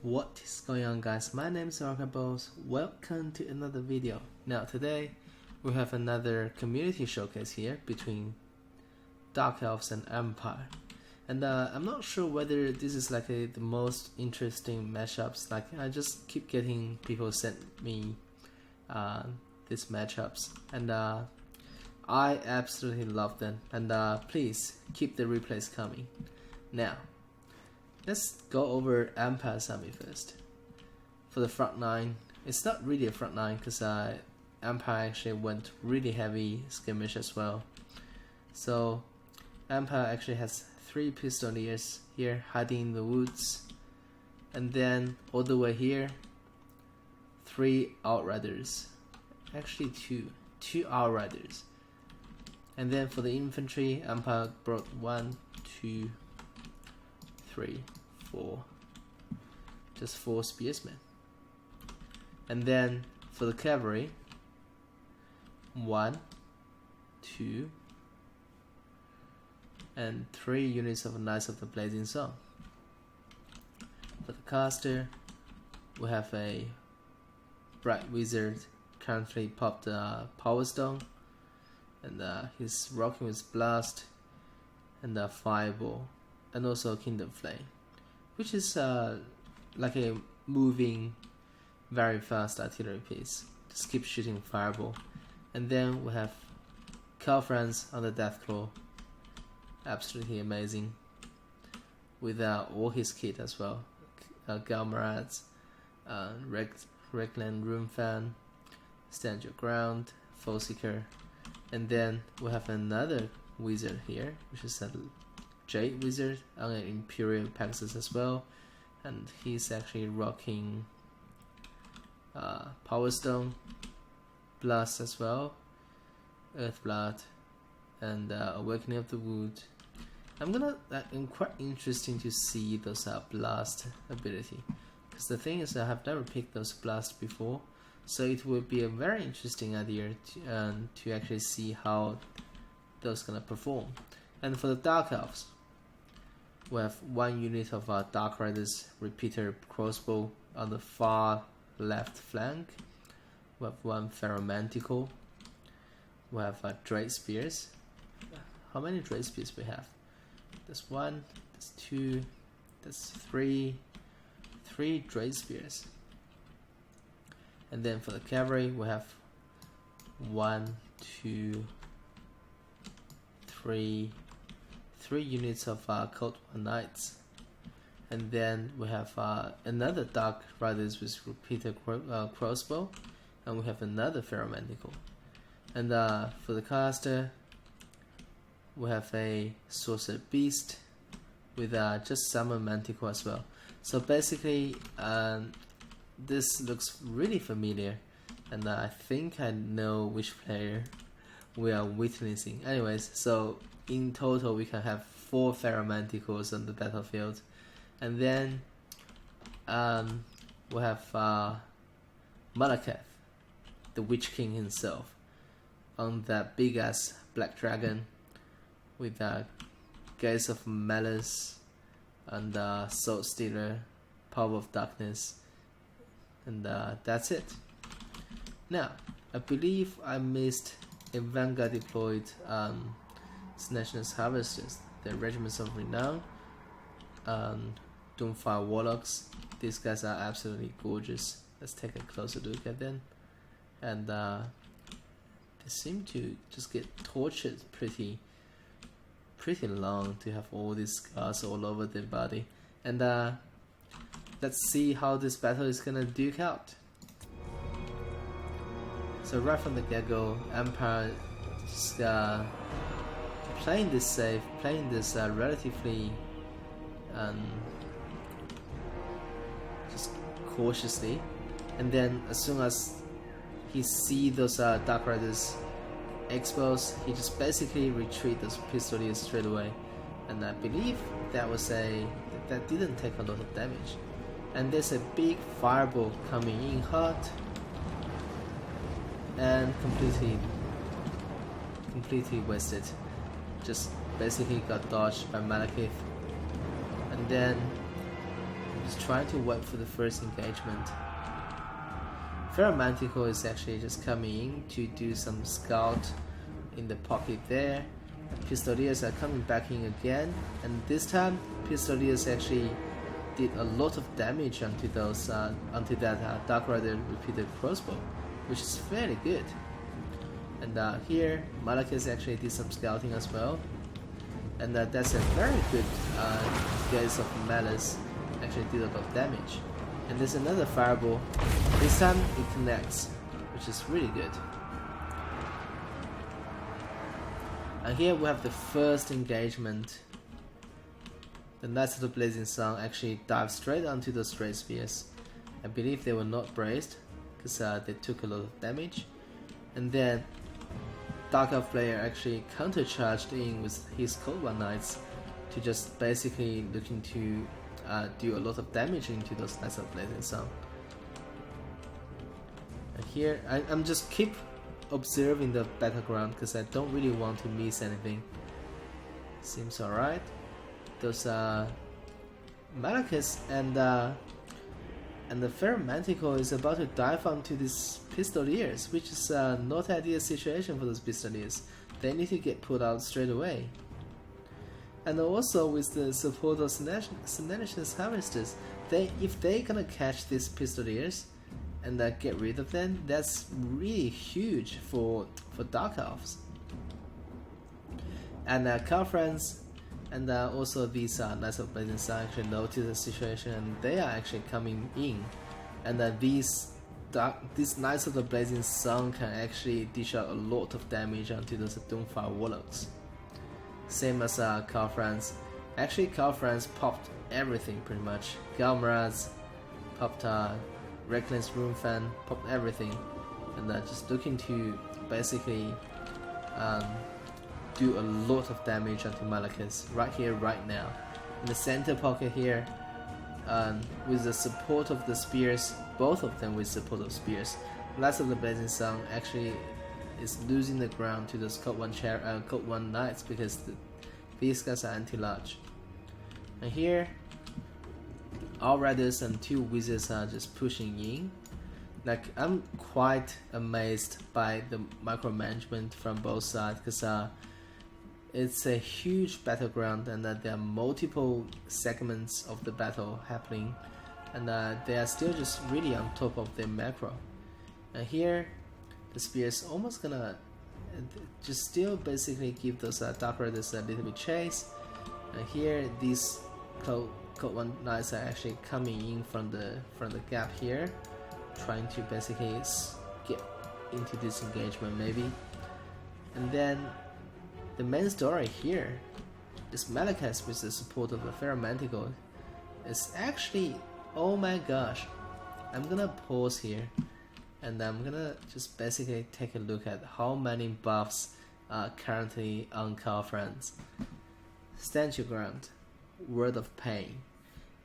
What is going on, guys? My name is Warhammer. Welcome to another video. Now today we have another community showcase here between Dark Elves and Empire, and I'm not sure whether this is like the most interesting matchups. Like I just keep getting people send me these matchups, and I absolutely love them. And please keep the replays coming. Now let's go over Empire's army first. For the front line, it's not really a front line because Empire actually went really heavy skirmish as well. So Empire actually has 3 pistoliers here hiding in the woods, and then all the way here 3 outriders, actually two outriders. And then for the infantry, Empire brought 1, 2, 3, 4, just 4 spearsmen. And then for the cavalry, 1, 2, and 3 units of Knights of the Blazing Sun. For the caster, we have a Bright Wizard, currently popped Power Stone, and he's rocking with Blast and Fireball, and also Kingdom Flame, which is like a moving, very fast artillery piece. Just keep shooting Fireball. And then we have Calfrance on the Deathclaw, absolutely amazing, with all his kit as well. Galmarads, Regland Roomfan, Stand Your Ground, Foeseeker, and then we have another wizard here, which is a Jade Wizard on an Imperial Pegasus as well, and he's actually rocking Power Stone, Blast as well, Earthblood, and Awakening of the Wood. I'm quite interesting to see those Blast ability, because the thing is I have never picked those Blast before, so it would be a very interesting idea to actually see how those gonna perform. And for the Dark Elves, we have 1 unit of Dark Riders Repeater Crossbow on the far left flank. We have 1 Ferromantical. We have Drake Spears. How many Drake Spears we have? There's 1, there's 2, there's 3 Drake Spears. And then for the cavalry, we have 1, 2, 3 units of Cold War Knights. And then we have another Dark Riders with Repeater Crossbow, and we have another Ferromantical. And for the caster, we have a Sorcerer Beast with just Summon Manticore as well. So basically, this looks really familiar, and I think I know which player we are witnessing. Anyways, so in total we can have 4 Ferromanticals on the battlefield, and then we have Malakath, the Witch King himself, on that big ass black dragon with Gaze of Malice and Soul Stealer, Power of Darkness, and that's it. Now I believe I missed a Vanguard deployed Nationalist Harvesters, the Regiments of Renown, Doomfire Warlocks. These guys are absolutely gorgeous. Let's take a closer look at them. And they seem to just get tortured pretty long to have all these scars all over their body. And let's see how this battle is gonna duke out. So right from the get-go, Empire just playing this safe, playing this relatively just cautiously, and then as soon as he sees those Dark Riders exposed, he just basically retreat those pistoliers straight away. And I believe that didn't take a lot of damage. And there's a big fireball coming in hot, and completely wasted. Just basically got dodged by Malakath. And then Just trying to wait for the first engagement. Manticore is actually just coming in to do some scout in the pocket there. Pistoliers are coming back in again, and this time Pistoliers actually did a lot of damage onto those onto that Dark Rider repeated crossbow, which is fairly good. And here Malekith actually did some scouting as well, and that's a very good Gaze of Malice. Actually did a lot of damage. And there's another fireball. This time it connects, which is really good. And here we have the first engagement. The Knights of the Blazing Sun actually dived straight onto the straight spears. I believe they were not braced, because they took a lot of damage. And then Dark Elf player actually countercharged in with his Cold One Knights to just basically looking to do a lot of damage into those Knights of Blazing Sun. And here I'm just keep observing the battleground because I don't really want to miss anything. Seems alright. Those Malekith and the Manticore is about to dive onto these Pistoliers, which is not ideal situation for those Pistoliers. They need to get put out straight away. And also with the support of Senescence Harvesters, if they gonna catch these Pistoliers and get rid of them, that's really huge for Dark Elves. And Calfrans and also these Knights of Blazing Sun actually notice the situation, and they are actually coming in. And these Knights of the Blazing Sun can actually dish out a lot of damage onto those Doomfire Warlocks. Same as Calfrans. Actually, Calfrans popped everything pretty much. Galmaraz popped Reckless Rune Fan, popped everything, and just looking to basically do a lot of damage onto Malekith right here, right now. In the center pocket here, with the support of the spears, both of them with support of spears, Knights of the Blazing Sun actually is losing the ground to those Code 1 Knights because these guys are anti-large. And here, all Riders and 2 Wizards are just pushing in. Like, I'm quite amazed by the micromanagement from both sides, because it's a huge battleground, and there are multiple segments of the battle happening, and they are still just really on top of their macro. And here, the spears almost gonna just still basically give those Dark Riders a little bit chase. And here, these Code 1 Knights are actually coming in from the gap here, trying to basically get into this engagement maybe. And then the main story here is Malekith with the support of the Manticore is actually, oh my gosh. I'm gonna pause here and I'm gonna just basically take a look at how many buffs are currently on Calfrans. Stand Your Ground, Word of Pain,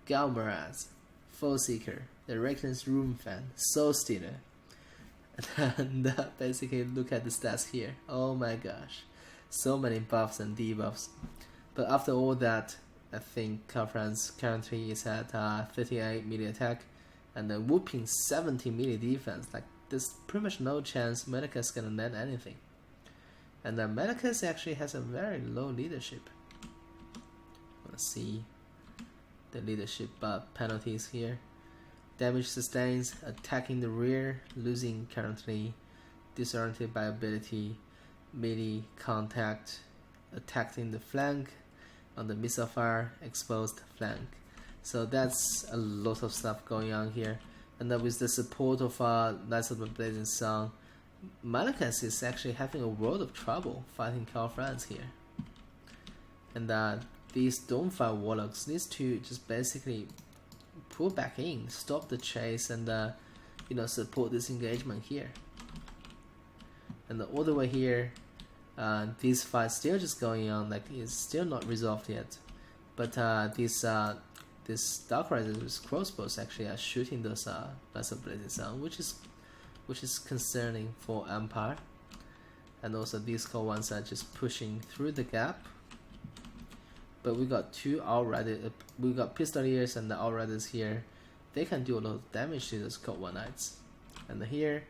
Galmaraz, Foe Seeker, the Reckless Rune Fan, Soul Stealer. And basically look at the stats here. Oh my gosh, so many buffs and debuffs. But after all that, I think Calfrans currently is at 38 melee attack and a whooping 70 melee defense. Like, there's pretty much no chance Malekith's gonna net anything. And Malekith actually has a very low leadership. Let's see the leadership penalties here. Damage sustains, attacking the rear, losing currently, disoriented by ability, melee contact, attacking the flank, on the missile fire, exposed flank. So that's a lot of stuff going on here. And then with the support of Knights of the Blazing Sun, Malekith is actually having a world of trouble fighting Calfrans here. And these Dawnfire Warlocks needs to just basically pull back in, stop the chase, and support this engagement here. And all the way here, this fight still just going on, like it's still not resolved yet. But this Dark Riders with crossbows actually are shooting those Knights of Blazing Sun, which is concerning for Empire. And also these core ones are just pushing through the gap. but we got two Outriders, we got Pistoliers and the Outriders here. They can do a lot of damage to those Cult One Knights. And here,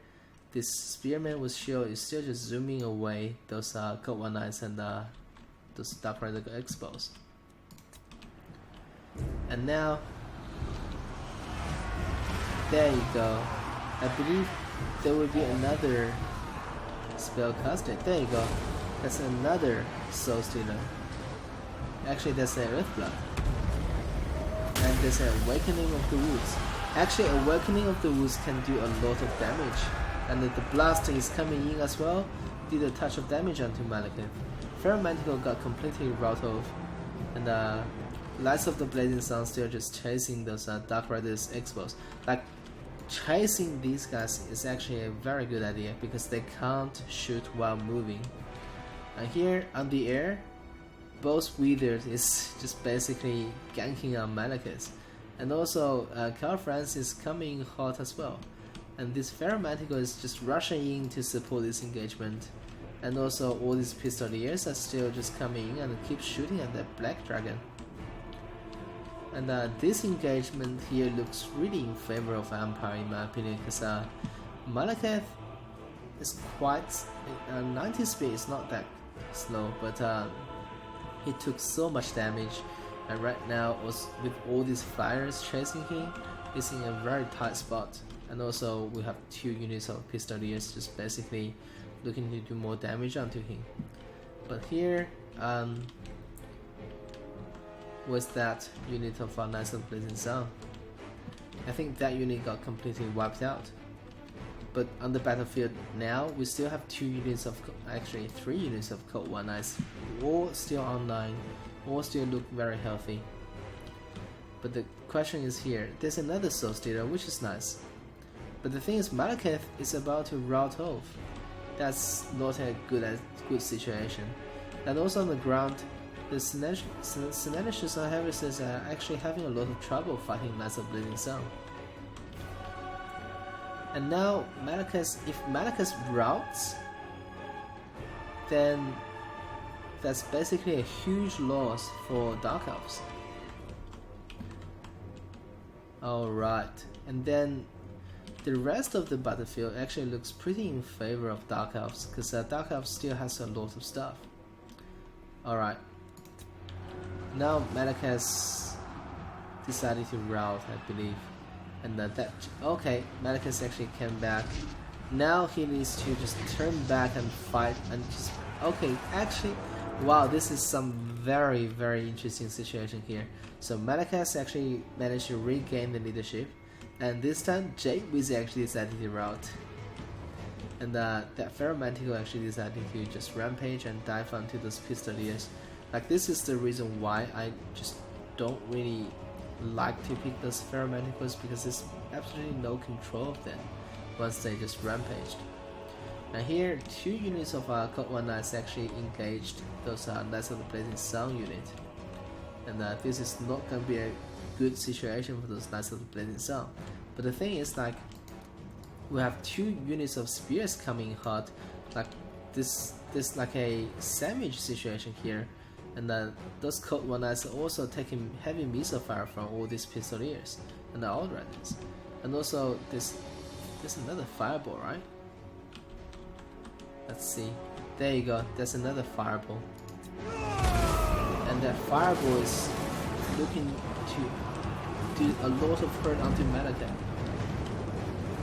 this Spearman with shield is still just zooming away those Cult One Knights and those Dark Rider Expos. And now, there you go. I believe there will be another spellcaster. There you go. That's another Soul Stealer. Actually, that's an Earthblood. And there's an Awakening of the Woods. Actually, Awakening of the Woods can do a lot of damage. And the blast is coming in as well. Did a touch of damage onto Malekith. Feral Manticore got completely routed off. And Lights of the Blazing Sun still just chasing those Dark Riders Expos. Like, chasing these guys is actually a very good idea because they can't shoot while moving. And here on the air, both Withers is just basically ganking on Malekith. And also Carl France is coming hot as well. And this Feral Manticore is just rushing in to support this engagement. And also all these Pistoliers are still just coming in and keep shooting at that Black Dragon. And this engagement here looks really in favor of Empire in my opinion, because Malekith is quite 90 speed is not that slow, but he took so much damage, and right now with all these flyers chasing him, he's in a very tight spot. And also we have two units of Pistoliers just basically looking to do more damage onto him. But here, with that unit of Knights of the Blazing Sun, I think that unit got completely wiped out. But on the battlefield now, we still have two units of, actually 3 units of Cult One Knights, all still online, all still look very healthy. But the question is here, there's another Soul Stealer, which is nice. But the thing is, Malekith is about to rout off. That's not a good situation. And also on the ground, the Seneschals and Heresies are actually having a lot of trouble fighting Knights of Blazing Sun. And now if Malekith routs, then that's basically a huge loss for Dark Elves. Alright, and then the rest of the battlefield actually looks pretty in favor of Dark Elves, because Dark Elves still has a lot of stuff. Alright, now Malekith decided to rout, I believe. And okay, Malekith actually came back. Now he needs to just turn back and fight and just, okay, actually, wow, this is some very, very interesting situation here. So Malekith actually managed to regain the leadership, and this time Jade Wiz actually decided to rout. And that Feral Manticore actually decided to just rampage and dive onto those Pistoliers. Like, this is the reason why I just don't really like to pick those Feral Manticores, because there's absolutely no control of them once they just rampaged. And here, 2 units of Cult One Knights actually engaged those Knights of the Blazing Sun unit. And this is not going to be a good situation for those Knights of the Blazing Sun. But the thing is, like, we have 2 units of Spears coming hot. Like, this like a sandwich situation here. And those Cult One Knights are also taking heavy missile fire from all these Pistoliers and the Outriders. And also there's another Fireball, right? Let's see. There you go, there's another Fireball. And that Fireball is looking to do a lot of hurt onto Malekith.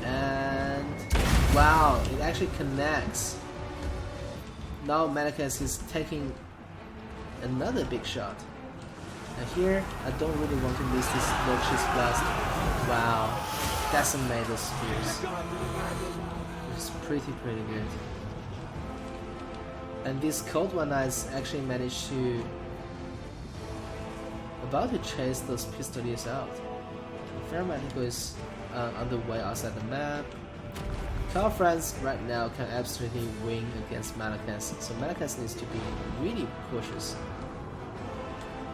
And wow, it actually connects. Now Malekith is taking another big shot. And here, I don't really want to miss this Lotus blast. Wow, decimate those spears. It's pretty good. And these Cult One Knights actually managed to about to chase those Pistoliers out. Feral Manticore is on the way outside the map. Carl France right now can absolutely win against Malekith, so Malekith needs to be really cautious.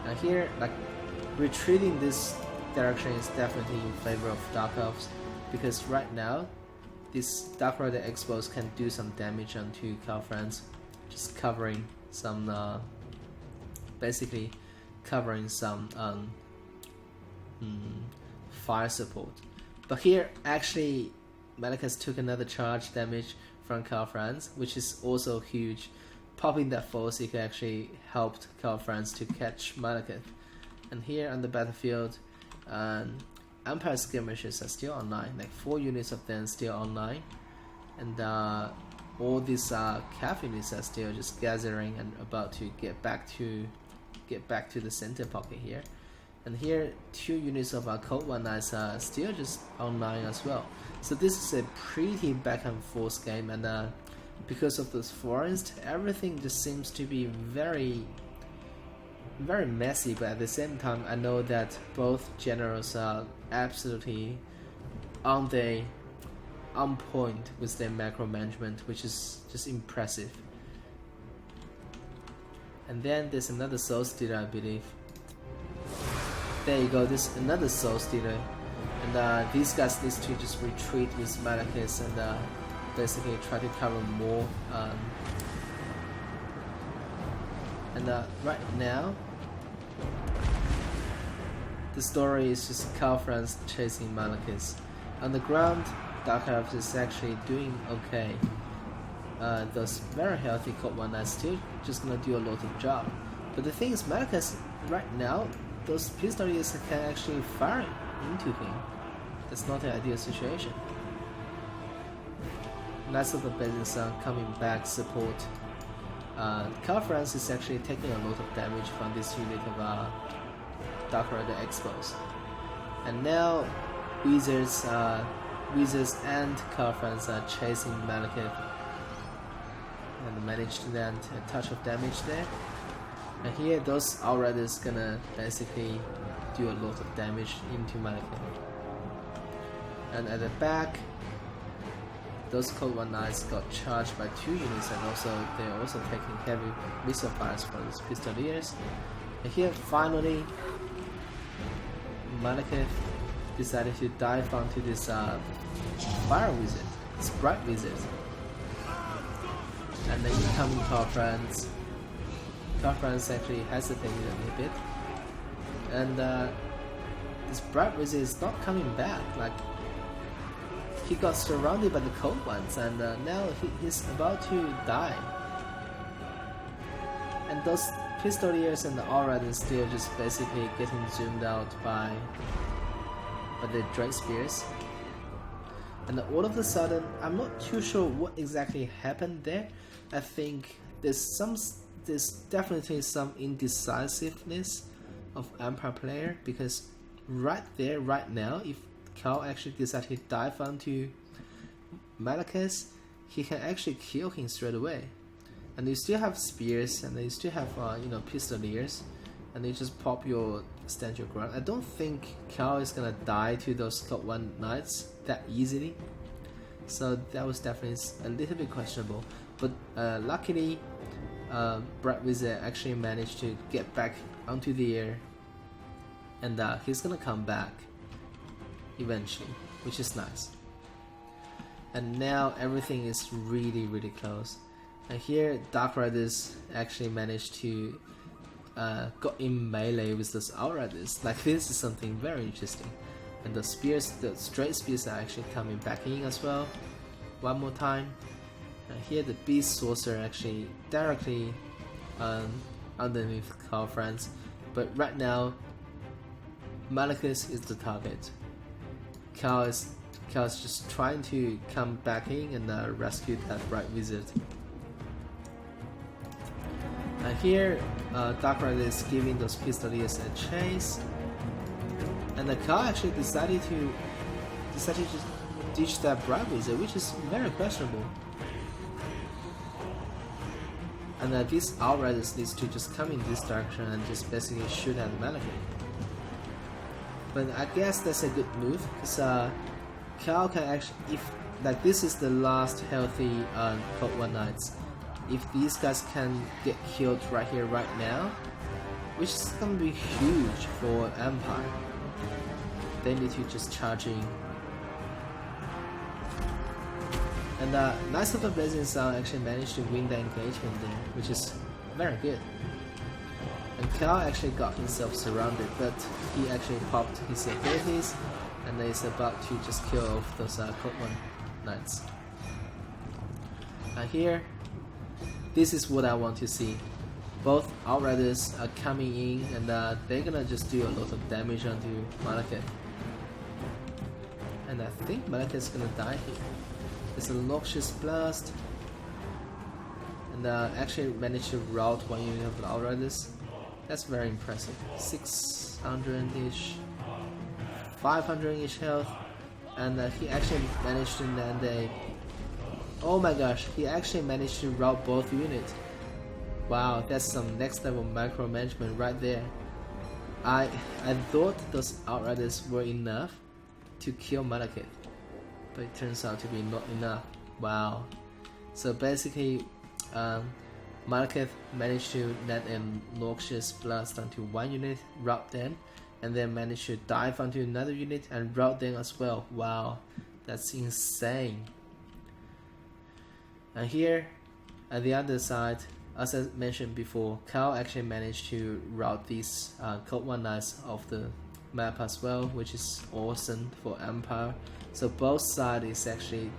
And here, like, retreating this direction is definitely in favor of Dark Elves, because right now, these Dark Rider Expos can do some damage onto Carl France, just covering some, basically covering some fire support. But here actually Malekith took another charge damage from Karl Franz, which is also huge. Popping that force, it actually helped Karl Franz to catch Malekith. And here on the battlefield, Empire skirmishers are still online, like 4 units of them still online, and all these cav units are still just gathering and about to get back to the center pocket here. And here 2 units of our Cold One Knights are still just online as well. So this is a pretty back and forth game, and because of those forests, everything just seems to be very messy, but at the same time I know that both generals are absolutely on point with their macro management, which is just impressive. And then there's another Soul Stealer, I believe. There you go, there's another Soul Stealer, and these guys need to just retreat with Malekith and basically try to cover more. Right now, the story is just Karl Franz chasing Malekith. On the ground, Dark Elves is actually doing okay. Those very healthy Cold One Knights still just gonna do a lot of job. But the thing is, Malekith right now, those pistoliers can actually fire into him. That's not the ideal situation. Knights of the Blazing Sun coming back support. Karl Franz is actually taking a lot of damage from this unit of Dark Rider Expos. And now Wizards and Karl Franz are chasing Malekith and managed to land a touch of damage there. And here those Outriders gonna basically do a lot of damage into Malekith. And at the back, those Cold One Knights got charged by 2 units, and they're also taking heavy missile fires from those Pistoliers. And here finally Malekith decided to dive onto this Fire Wizard, this Bright Wizard. And the incoming Karl Franz actually hesitated a little bit. And this Bright Wizard is not coming back. Like, he got surrounded by the Cold Ones, and now he's about to die. And those Pistoliers and the Outriders still just basically getting zoomed out by the Drake Spears. And all of a sudden, I'm not too sure what exactly happened there. I think there's definitely some indecisiveness of Empire player, because right there, right now, if Karl actually decides to dive onto Malekith, he can actually kill him straight away. And you still have spears, and you still have Pistoliers, and you just pop your stand your ground. I don't think Karl is gonna die to those Cold One Knights that easily, so that was definitely a little bit questionable. But luckily, Bright Wizard actually managed to get back onto the air, and he's gonna come back eventually, which is nice. And now everything is really close. And here Dark Riders actually managed to got in melee with those Outriders. Like, this is something very interesting. And the spears, the straight spears are actually coming back in as well. One more time. And here the Beast Sorcerer actually directly underneath Karl Franz. But right now, Malekith is the target. Karl is just trying to come back in and rescue that Bright Wizard. And here, Dark Rider is giving those Pistoliers a chase, and the Karl actually decided to just ditch that Bright Wizard, which is very questionable. And these Outriders needs to just come in this direction and just basically shoot at Malekith. But I guess that's a good move, because Karl can actually, if like this is the last healthy Cold One Knights, if these guys can get killed right here, right now, which is gonna be huge for Empire, they need to just charge in. And Knights of the Blazing Sun actually managed to win the engagement there, which is very good. And Cal actually got himself surrounded, but he actually popped his abilities and is about to just kill off those Code 1 Knights. Here, this is what I want to see. Both Outriders are coming in and they're gonna just do a lot of damage onto Malekith. And I think Malekith's gonna die here. It's a Noxious Blast. And actually managed to rout one unit of the Outriders. That's very impressive. 600-ish, 500-ish health. And he actually managed to land a... Oh my gosh, he actually managed to rout both units. Wow, that's some next level micromanagement right there. I thought those Outriders were enough to kill Malekith, but it turns out to be not enough. Wow. So basically, Malekith managed to land a Noxious Blast onto one unit, rout them, and then managed to dive onto another unit and rout them as well. Wow, that's insane. And here, at the other side, as I mentioned before, Cal actually managed to route these Code 1 Knights off the map as well, which is awesome for Empire. So both sides is actually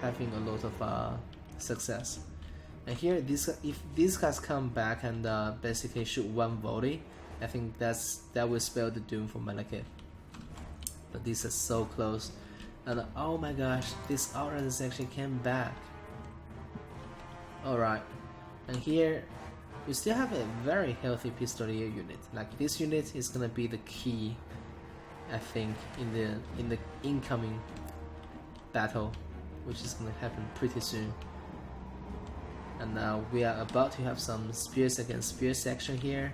having a lot of success. And here, if these guys come back and basically shoot one volley, I think that will spell the doom for Malekith. But these are so close. And oh my gosh, this Outriders actually came back. Alright, and here we still have a very healthy Pistolier unit. Like this unit is gonna be the key, I think, in the incoming battle, which is gonna happen pretty soon. And now we are about to have some spears against spears action here,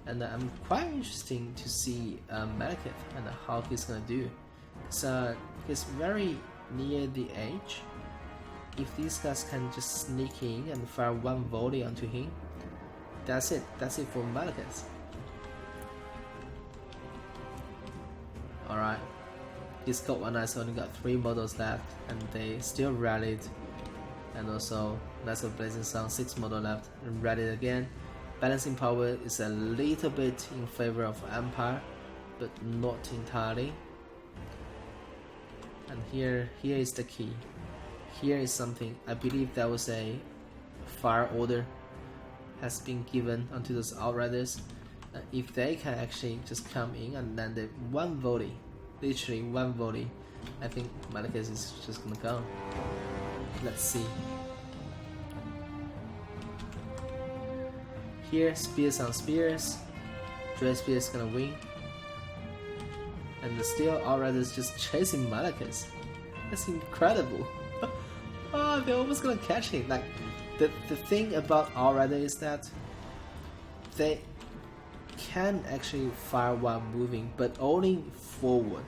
and I'm quite interested to see Malekith and how he's gonna do. So he's very near the edge. If these guys can just sneak in and fire one volley onto him, that's it for Malekith. Alright, this Code 1 Knights only got 3 models left and they still rallied, and also Knights of Blazing Sun 6 models left and rallied again. Balancing power is a little bit in favor of Empire, but not entirely. And here is the key. Here is something, I believe that was a fire order has been given onto those Outriders. If they can actually just come in and land it one volley, literally one volley, I think Malekith is just gonna go. Let's see. Here, spears on spears. Dread Spear is gonna win. And still Outriders just chasing Malekith. That's incredible. Oh, they're almost gonna catch him. Like the thing about Outrider is that they can actually fire while moving, but only forward,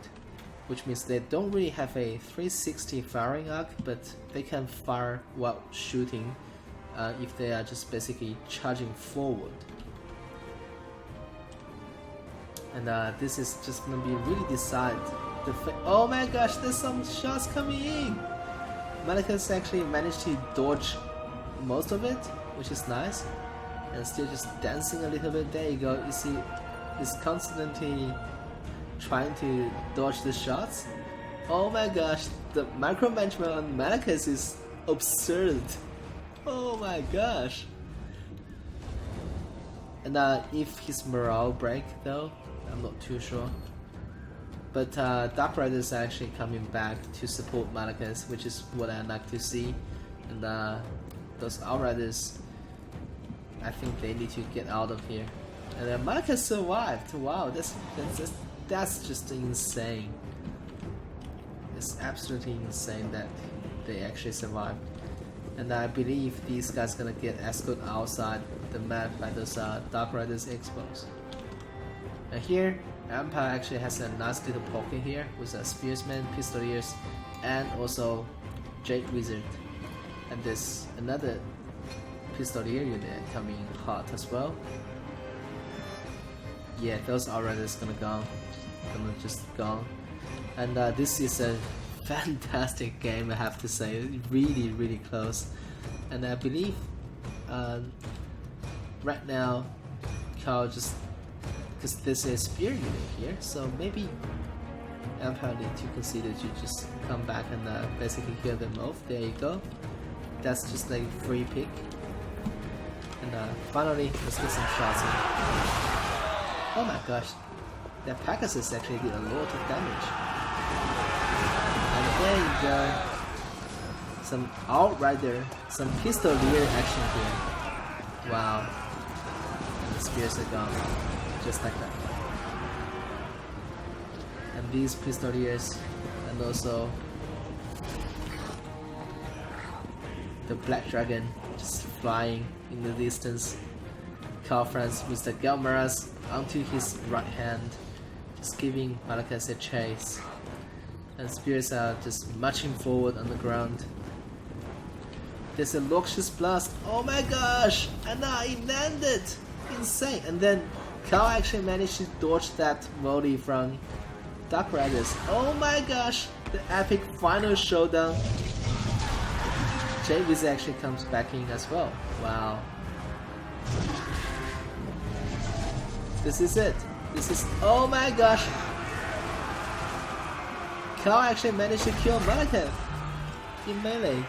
which means they don't really have a 360 firing arc, but they can fire while shooting if they are just basically charging forward. And this is just gonna be really decide the oh my gosh, there's some shots coming in. Malekith actually managed to dodge most of it, which is nice, and still just dancing a little bit. There you go. You see, he's constantly trying to dodge the shots. Oh my gosh, the micromanagement on Malekith is absurd. Oh my gosh. And if his morale break though, I'm not too sure. But Dark Riders are actually coming back to support Malekith, which is what I like to see. And those Outriders, I think they need to get out of here. And Malekith survived. Wow, that's just insane. It's absolutely insane that they actually survived. And I believe these guys gonna get escorted outside the map by those Dark Riders Expos. And here, Empire actually has a nice little pocket here with a Spearsman, Pistoliers, and also Jade Wizard. And there's another Pistolier unit coming hot as well. Yeah, those Outriders gonna just go. And this is a fantastic game, I have to say. Really, really close. And I believe right now Carl just, because this is spear unit here, so maybe Empire need to consider to just come back and basically kill them off. There you go. That's just like free pick. And finally, let's get some shots in. Oh my gosh, that Pegasus actually did a lot of damage. And there you go. Some Outrider, some Pistolier action here. Wow. And the spears are gone. Just like that. And these Pistoliers, and also the Black Dragon just flying in the distance. Carl Franz with the Galmaras onto his right hand, just giving Malakas a chase. And spears are just marching forward on the ground. There's a Noxious Blast. Oh my gosh! And it landed! Insane! And then Carl actually managed to dodge that volley from Dark Riders. Oh my gosh! The epic final showdown. Jayviz actually comes back in as well. Wow. This is it. This is... Oh my gosh! Carl actually managed to kill Malakev in melee.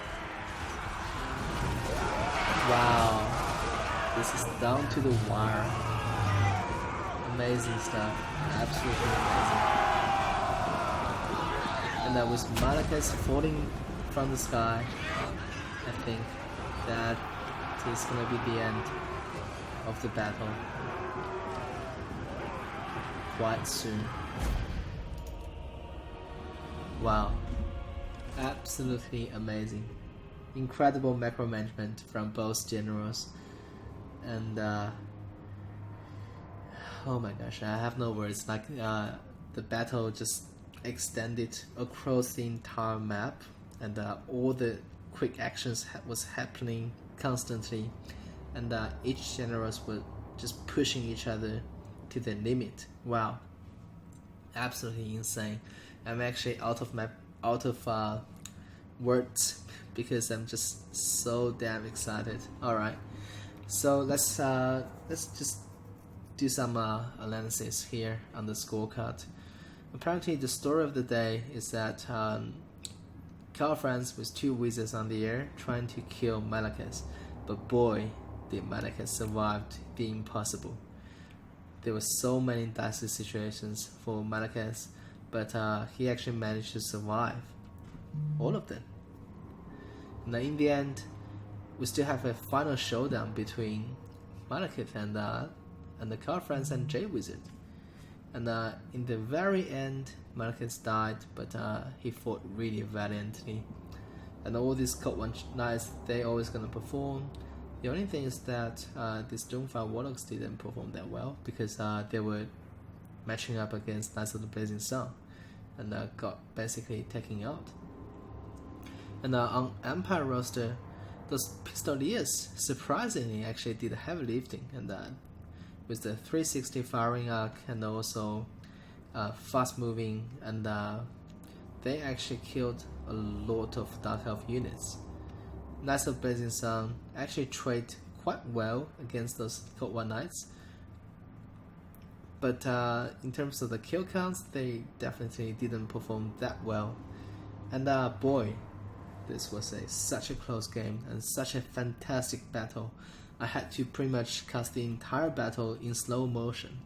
Wow. This is down to the wire. Amazing stuff. Absolutely amazing. And with Malakas falling from the sky, I think that is gonna be the end of the battle quite soon. Wow, absolutely amazing. Incredible macro management from both generals, and oh my gosh, I have no words. Like the battle just extended across the entire map, and all the quick actions was happening constantly, and each generals were just pushing each other to the limit. Wow, absolutely insane. I'm actually out of words because I'm just so damn excited. All right, so let's just do some analysis here on the scorecard. Apparently, the story of the day is that Carl Franz with 2 wizards on the air trying to kill Malakas, but boy, did Malakas survive the impossible. There were so many dicey situations for Malakas, but he actually managed to survive all of them. Now in the end, we still have a final showdown between Malekith and the Carl Franz and J Wizard. And in the very end, Malekith died, but he fought really valiantly. And all these Cult One Knights, they always gonna perform. The only thing is that these Doomfire Warlocks didn't perform that well because they were matching up against Knights of the Blazing Sun and got basically taken out. And on Empire roster, those Pistoliers surprisingly actually did heavy lifting, and with the 360 firing arc and also fast moving, and they actually killed a lot of Dark Elf units. Knights of Blazing Sun actually traded quite well against those Cult One Knights, but in terms of the kill counts, they definitely didn't perform that well. And boy, this was such a close game and such a fantastic battle. I had to pretty much cast the entire battle in slow motion.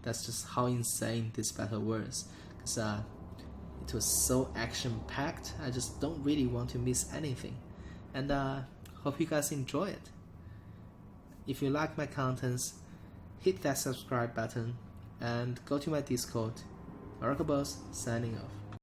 That's just how insane this battle was, because it was so action-packed. I just don't really want to miss anything. And hope you guys enjoy it. If you like my contents, hit that subscribe button and go to my Discord. Oracle Boss signing off.